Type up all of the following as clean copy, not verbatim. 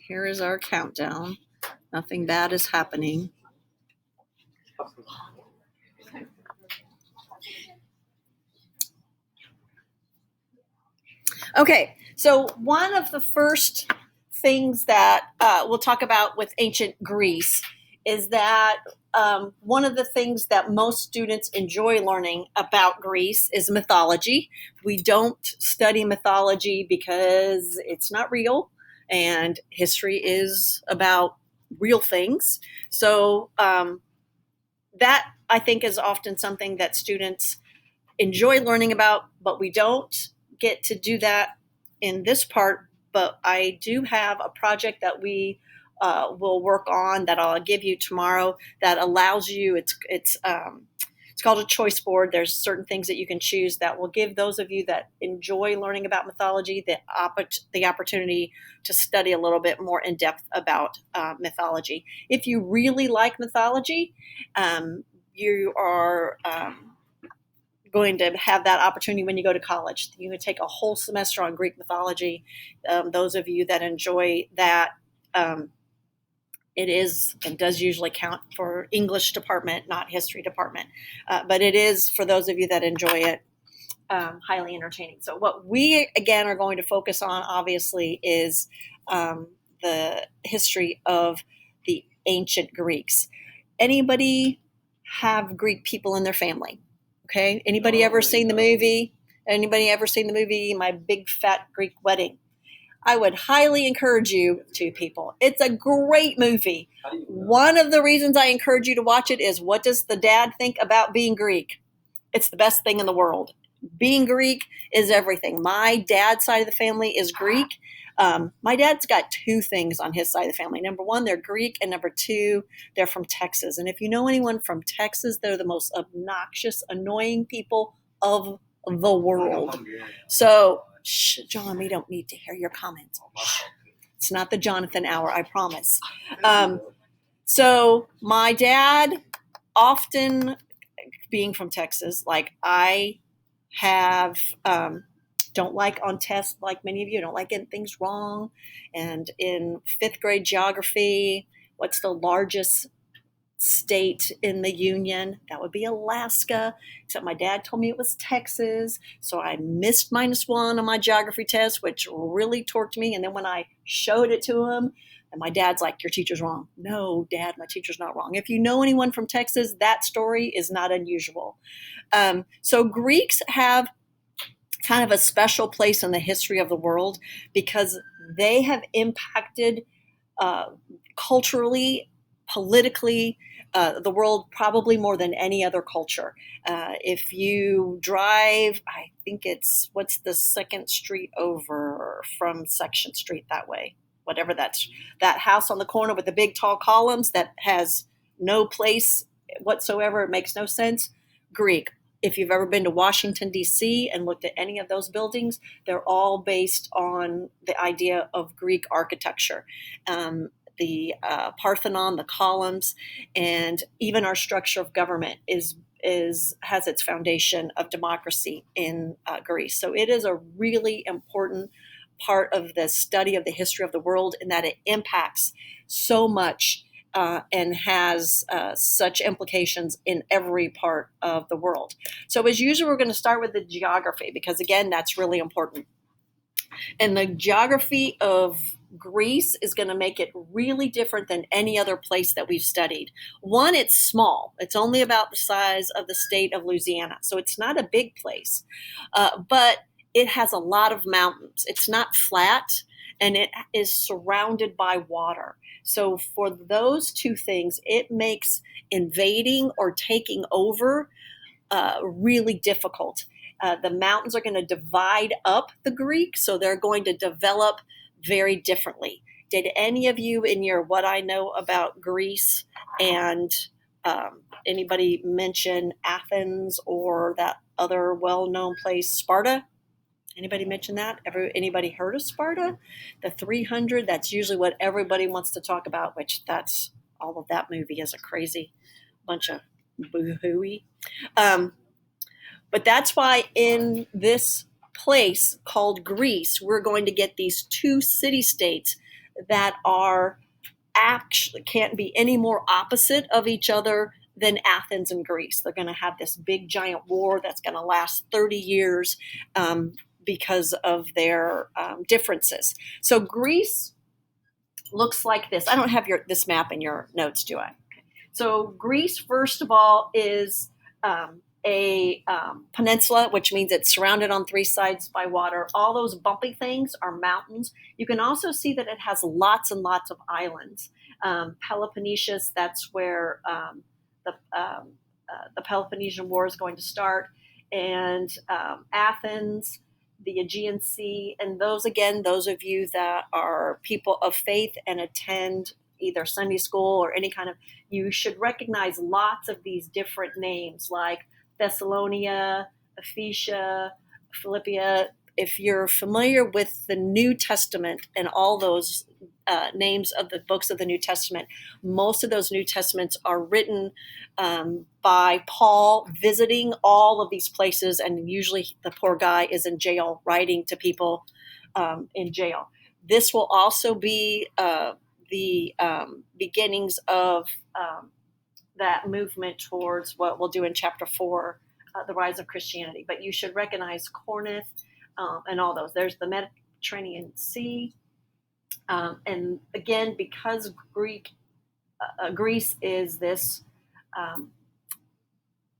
Here is our countdown. Nothing bad is happening. Okay, so one of the first things that we'll talk about with ancient Greece is that one of the things that most students enjoy learning about Greece is mythology. We don't study mythology because it's not real, and history is about real things. So that, I think, is often something that students enjoy learning about, but we don't get to do that in this part. But I do have a project that we will work on that I'll give you tomorrow that allows you. It's called a choice board. There's certain things that you can choose that will give those of you that enjoy learning about mythology the opportunity to study a little bit more in depth about mythology. If you really like mythology, you are going to have that opportunity when you go to college. You can take a whole semester on Greek mythology. Those of you that enjoy that, it is and does usually count for English department, not history department. But it is, for those of you that enjoy it, highly entertaining. So what we, again, are going to focus on, obviously, is the history of the ancient Greeks. Anybody have Greek people in their family? Okay. Anybody ever seen the movie? Anybody ever seen the movie My Big Fat Greek Wedding? I would highly encourage you to, people. It's a great movie. One of the reasons I encourage you to watch it is, what does the dad think about being Greek? It's the best thing in the world. Being Greek is everything. My dad's side of the family is Greek. My dad's got two things on his side of the family. Number one, they're Greek, and number two, they're from Texas. And if you know anyone from Texas, they're the most obnoxious, annoying people of the world. So, shh, John, we don't need to hear your comments. Shh. It's not the Jonathan hour, I promise. So my dad, often being from Texas, like I have, don't like on tests, like many of you, don't like getting things wrong. And in fifth grade geography, what's the largest state in the Union? That would be Alaska, except my dad told me it was Texas. So I missed -1 on my geography test, which really torqued me. And then when I showed it to him, and my dad's like, your teacher's wrong. No, Dad, my teacher's not wrong. If you know anyone from Texas, that story is not unusual. So Greeks have kind of a special place in the history of the world because they have impacted culturally, politically, the world probably more than any other culture. If you drive, I think it's, what's the second street over from Section Street that way? Whatever that's, that house on the corner with the big tall columns that has no place whatsoever. It makes no sense. Greek. If you've ever been to Washington, D.C. and looked at any of those buildings, they're all based on the idea of Greek architecture. The Parthenon, the columns, and even our structure of government has its foundation of democracy in Greece. So it is a really important part of the study of the history of the world, in that it impacts so much and has such implications in every part of the world. So as usual, we're going to start with the geography because, again, that's really important. And the geography of Greece is going to make it really different than any other place that we've studied. One, it's small. It's only about the size of the state of Louisiana. So it's not a big place, but it has a lot of mountains. It's not flat, and it is surrounded by water. So for those two things, it makes invading or taking over really difficult. The mountains are going to divide up the Greek, so they're going to develop very differently. Did any of you, in your What I Know About Greece, and anybody mention Athens or that other well-known place, Sparta? Anybody mention that? Anybody heard of Sparta? The 300, that's usually what everybody wants to talk about, which that's, all of that movie is a crazy bunch of boo-hooey. But that's why in this place called Greece, we're going to get these two city-states that are actually can't be any more opposite of each other than Athens and Greece. They're going to have this big giant war that's going to last 30 years because of their differences. So Greece looks like this. I don't have this map in your notes, do I? So Greece, first of all, is a peninsula, which means it's surrounded on three sides by water. All those bumpy things are mountains. You can also see that it has lots and lots of islands. Peloponnesus, that's where the Peloponnesian War is going to start, and Athens, the Aegean Sea, and those of you that are people of faith and attend either Sunday school or any kind of, you should recognize lots of these different names like Thessalonia, Ephesia, Philippia. If you're familiar with the New Testament and all those names of the books of the New Testament, most of those New Testaments are written by Paul visiting all of these places, and usually the poor guy is in jail writing to people in jail. This will also be the beginnings of that movement towards what we'll do in chapter 4, the rise of Christianity. But you should recognize Corinth and all those. There's the Mediterranean Sea. And again, because Greece is this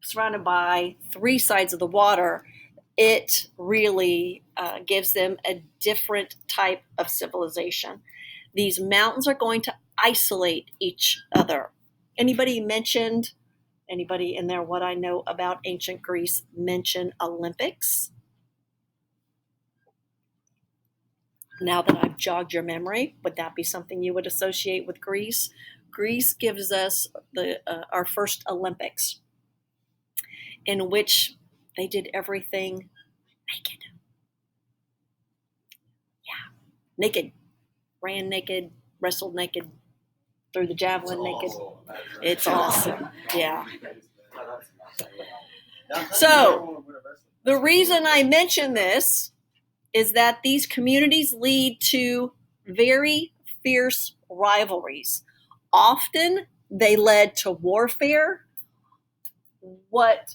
surrounded by three sides of the water, it really gives them a different type of civilization. These mountains are going to isolate each other. Anybody in there, what I know about ancient Greece, mention Olympics? Now that I've jogged your memory, would that be something you would associate with Greece? Greece gives us our first Olympics, in which they did everything naked. Yeah, naked. Ran naked, wrestled naked, threw the javelin naked. It's awesome. Yeah. So the reason I mention this is that these communities lead to very fierce rivalries. Often they led to warfare. What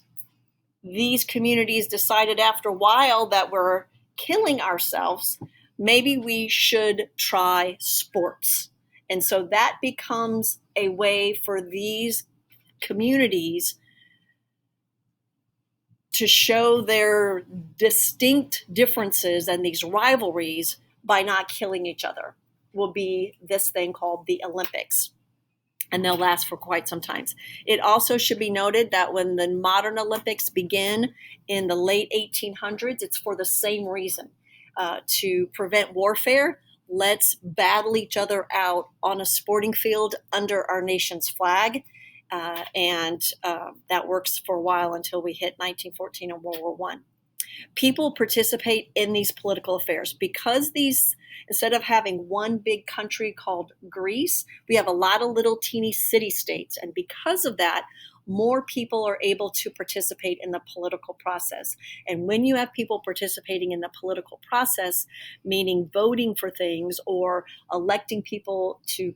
these communities decided after a while that we're killing ourselves, maybe we should try sports. And so that becomes a way for these communities to show their distinct differences and these rivalries by not killing each other. Will be this thing called the Olympics. And they'll last for quite some time. It also should be noted that when the modern Olympics begin in the late 1800s, it's for the same reason, to prevent warfare. Let's battle each other out on a sporting field under our nation's flag. And that works for a while until we hit 1914 and World War I. People participate in these political affairs because these, instead of having one big country called Greece, we have a lot of little teeny city states. And because of that, more people are able to participate in the political process. And when you have people participating in the political process, meaning voting for things or electing people to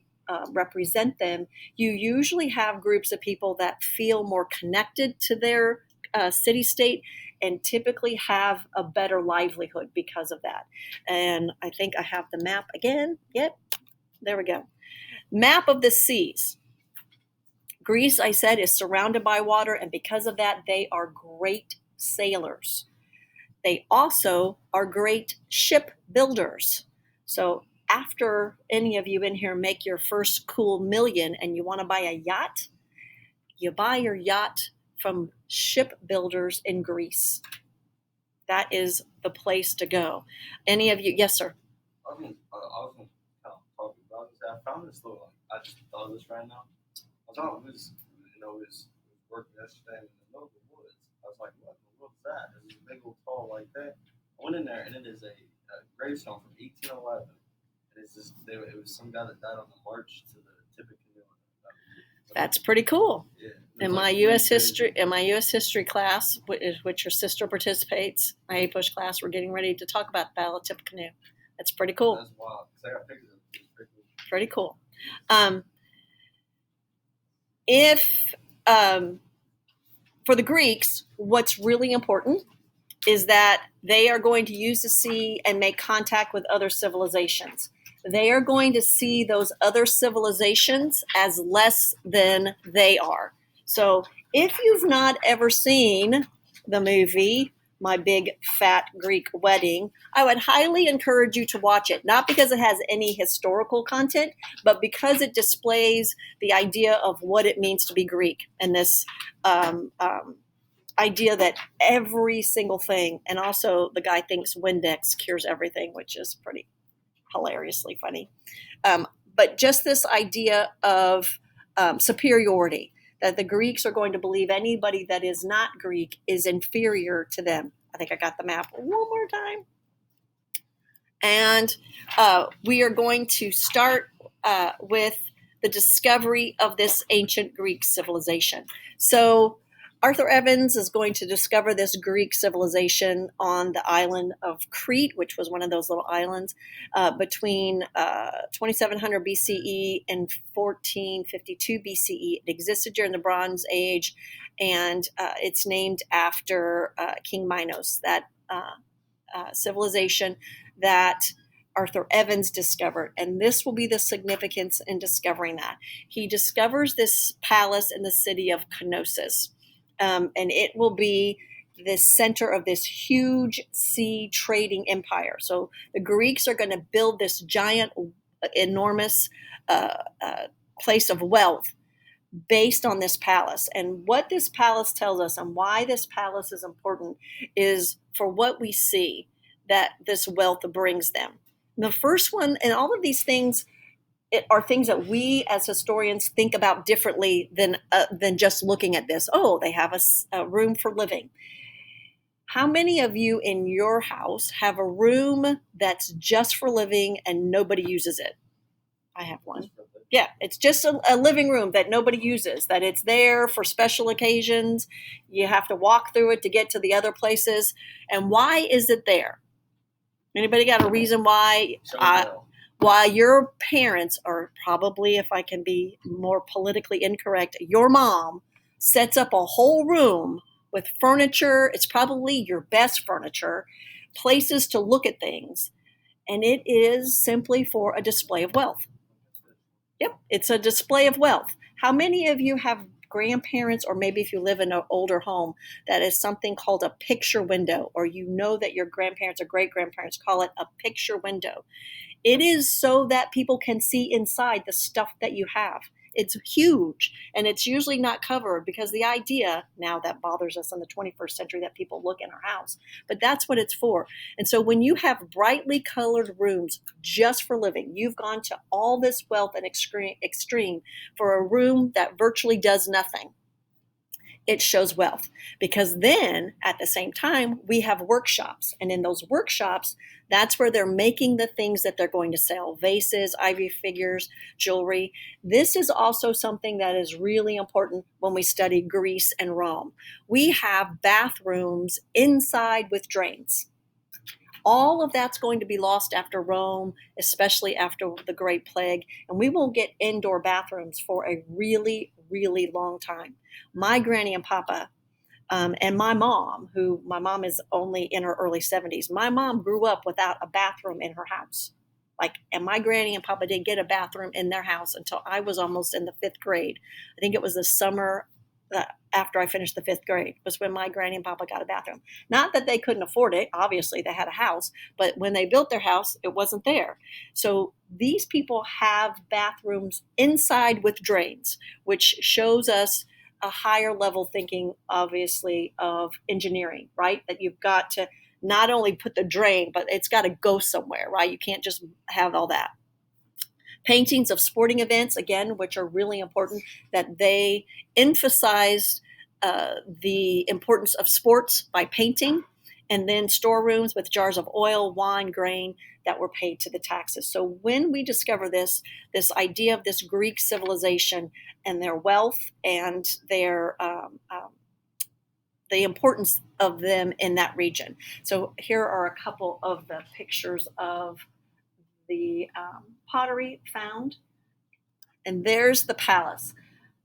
represent them, you usually have groups of people that feel more connected to their city-state and typically have a better livelihood because of that. And I think I have the map again. Yep, there we go. Map of the seas. Greece, I said, is surrounded by water, and because of that, they are great sailors. They also are great ship builders. So after any of you in here make your first cool million and you want to buy a yacht, you buy your yacht from ship builders in Greece. That is the place to go. Any of you? Yes, sir. I was going to kind of talk about this. I found this little, I just thought of this right now. I was working yesterday in the middle of the woods. I was like, what in the world is that? There's a big old tall like that. I went in there and it is a gravestone from 1811. And it's just, it was some guy that died on the march to the Tippecanoe. That's pretty cool. Yeah. In my U.S. history class, which your sister participates, my A-push class, we're getting ready to talk about the Battle of Tippecanoe. That's pretty cool. That's wild. Because I got pictures of it. Pretty cool. If for the Greeks, what's really important is that they are going to use the sea and make contact with other civilizations. They are going to see those other civilizations as less than they are. So if you've not ever seen the movie My Big Fat Greek Wedding, I would highly encourage you to watch it, not because it has any historical content, but because it displays the idea of what it means to be Greek and this idea that every single thing, and also the guy thinks Windex cures everything, which is pretty hilariously funny. But just this idea of superiority, that the Greeks are going to believe anybody that is not Greek is inferior to them. I think I got the map one more time. And we are going to start with the discovery of this ancient Greek civilization. So Arthur Evans is going to discover this Greek civilization on the island of Crete, which was one of those little islands, between 2700 BCE and 1452 BCE. It existed during the Bronze Age, and it's named after King Minos, that civilization that Arthur Evans discovered. And this will be the significance in discovering that. He discovers this palace in the city of Knossos. And it will be the center of this huge sea trading empire. So the Greeks are going to build this giant, enormous place of wealth based on this palace. And what this palace tells us and why this palace is important is for what we see that this wealth brings them. The first one, and all of these things are things that we as historians think about differently than just looking at this. Oh, they have a room for living. How many of you in your house have a room that's just for living and nobody uses it? I have one. Yeah, it's just a living room that nobody uses, that it's there for special occasions. You have to walk through it to get to the other places. And why is it there? Anybody got a reason why? Why your parents, or probably, if I can be more politically incorrect, your mom sets up a whole room with furniture. It's probably your best furniture, places to look at things. And it is simply for a display of wealth. Yep, it's a display of wealth. How many of you have grandparents, or maybe if you live in an older home, that is something called a picture window, or you know that your grandparents or great-grandparents call it a picture window? It is so that people can see inside the stuff that you have. It's huge, and it's usually not covered because the idea, now that bothers us in the 21st century, that people look in our house, but that's what it's for. And so when you have brightly colored rooms just for living, you've gone to all this wealth and extreme for a room that virtually does nothing. It shows wealth, because then at the same time we have workshops, and in those workshops, that's where they're making the things that they're going to sell: vases, ivory figures, jewelry. This is also something that is really important when we study Greece and Rome. We have bathrooms inside with drains. All of that's going to be lost after Rome, especially after the Great Plague, and we won't get indoor bathrooms for a really, really long time. My granny and papa, and my mom is only in her early 70s. My mom grew up without a bathroom in her house. And my granny and papa didn't get a bathroom in their house until I was almost in the 5th grade. I think it was the summer after I finished the 5th grade was when my granny and papa got a bathroom. Not that they couldn't afford it. Obviously, they had a house, but when they built their house, it wasn't there. So these people have bathrooms inside with drains, which shows us a higher level thinking, obviously, of engineering, right? That you've got to not only put the drain, but it's got to go somewhere, right? You can't just have all that. Paintings of sporting events, again, which are really important, that they emphasized the importance of sports by painting, and then storerooms with jars of oil, wine, grain that were paid to the taxes. So when we discover this idea of this Greek civilization and their wealth and their the importance of them in that region. So here are a couple of the pictures of the pottery found. And there's the palace.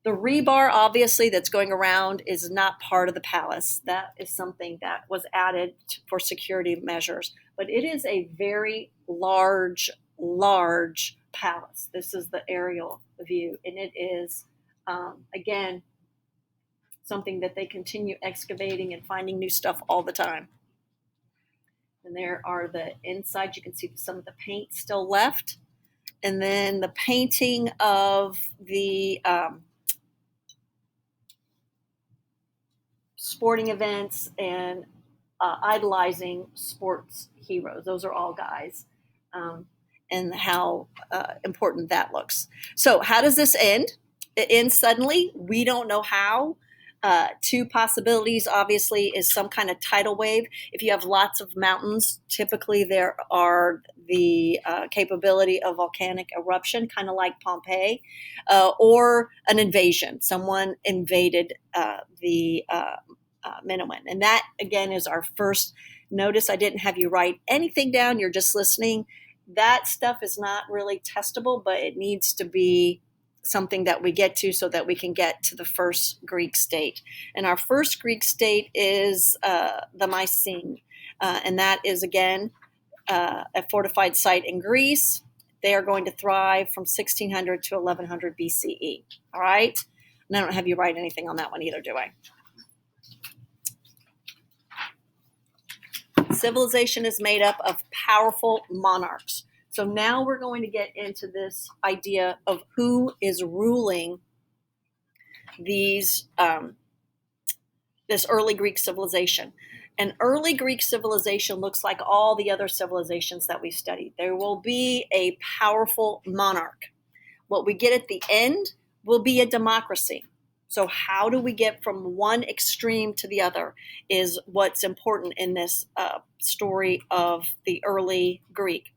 The rebar, obviously, that's going around is not part of the palace. That is something that was added for security measures. But it is a very large, large palace. This is the aerial view. And it is, again, something that they continue excavating and finding new stuff all the time. And there are the inside. You can see some of the paint still left. And then the painting of the sporting events and idolizing sports heroes. Those are all guys. And how important that looks. So how does this end? It ends suddenly. We don't know how. Two possibilities, obviously, is some kind of tidal wave. If you have lots of mountains, typically there are the capability of volcanic eruption, kind of like Pompeii, or an invasion. Someone invaded the Minoan. And that, again, is our first notice. I didn't have you write anything down. You're just listening. That stuff is not really testable, but it needs to be something that we get to so that we can get to the first Greek state. And our first Greek state is the Mycenae. And that is, again, a fortified site in Greece. They are going to thrive from 1600 to 1100 BCE. All right? And I don't have you write anything on that one either, do I? Civilization is made up of powerful monarchs. So now we're going to get into this idea of who is ruling these this early Greek civilization. An early Greek civilization looks like all the other civilizations that we've studied. There will be a powerful monarch. What we get at the end will be a democracy. So how do we get from one extreme to the other is what's important in this story of the early Greek.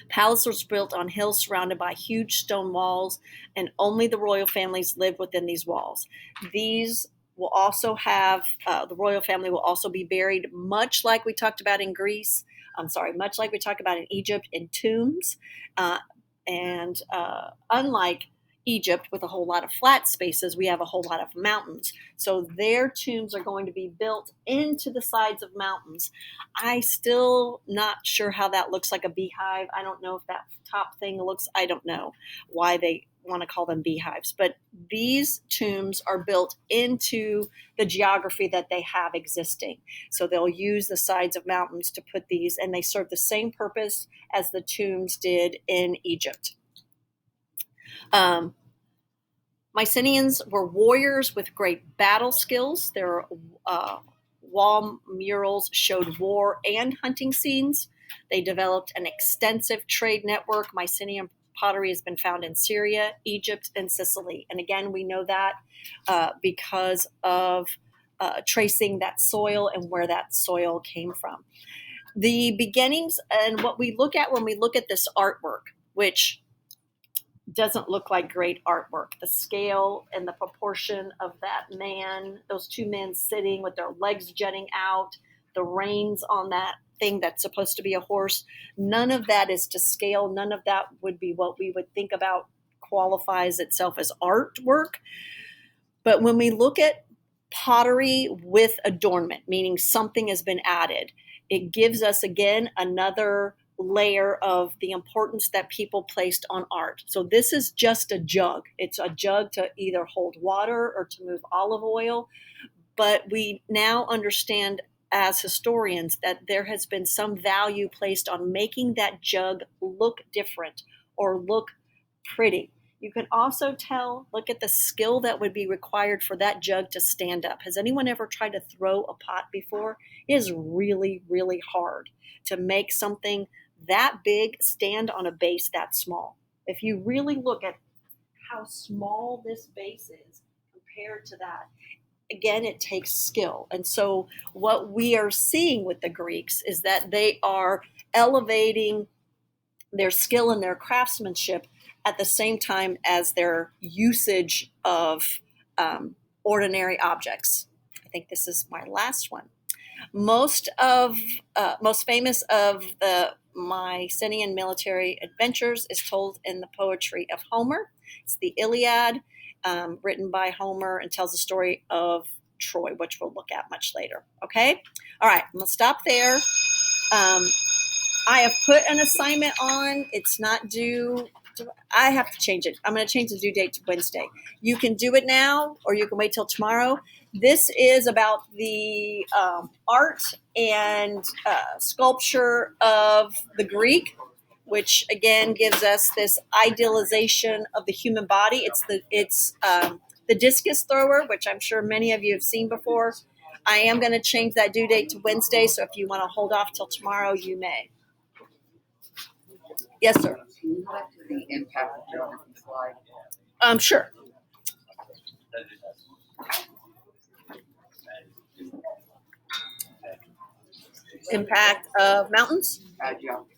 Palaces was built on hills surrounded by huge stone walls, and only the royal families lived within these walls. These will also have, the royal family will also be buried, much like we talked about in Greece, much like we talked about in Egypt, in tombs. And unlike Egypt with a whole lot of flat spaces, we have a whole lot of mountains. So their tombs are going to be built into the sides of mountains. I still not sure how that looks like a beehive. I don't know if that top thing looks, I don't know why they want to call them beehives, but these tombs are built into the geography that they have existing. So they'll use the sides of mountains to put these, and they serve the same purpose as the tombs did in Egypt. Mycenaeans were warriors with great battle skills. Their wall murals showed war and hunting scenes. They developed an extensive trade network. Mycenaean pottery has been found in Syria, Egypt, and Sicily. And again, we know that because of tracing that soil and where that soil came from. The beginnings and what we look at when we look at this artwork, which doesn't look like great artwork. The scale and the proportion of that man, those two men sitting with their legs jutting out, the reins on that thing that's supposed to be a horse, none of that is to scale. None of that would be what we would think about qualifies itself as artwork. But when we look at pottery with adornment, meaning something has been added, it gives us, again, another layer of the importance that people placed on art. So this is just a jug. It's a jug to either hold water or to move olive oil. But we now understand as historians that there has been some value placed on making that jug look different or look pretty. You can also tell, look at the skill that would be required for that jug to stand up. Has anyone ever tried to throw a pot before? It is really, really hard to make something that big stand on a base that small. If you really look at how small this base is compared to that, again, it takes skill. And so what we are seeing with the Greeks is that they are elevating their skill and their craftsmanship at the same time as their usage of ordinary objects. I think this is my last one. Most famous of the Mycenaean military adventures is told in the poetry of Homer. It's the Iliad, written by Homer, and tells the story of Troy, which we'll look at much later. Okay? All right, I'm going to stop there. I have put an assignment on. It's not due. I have to change it. I'm going to change the due date to Wednesday. You can do it now, or you can wait till tomorrow. This is about the art and sculpture of the Greek, which again gives us this idealization of the human body. It's the discus thrower, which I'm sure many of you have seen before. I am going to change that due date to Wednesday, so if you want to hold off till tomorrow, you may. Yes, sir. Can you go back to the impact of German slide? Sure. Impact of mountains. Geography.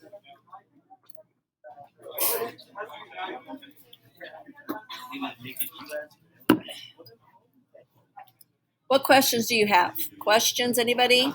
What questions do you have? Questions, anybody?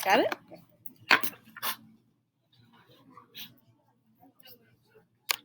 Got it?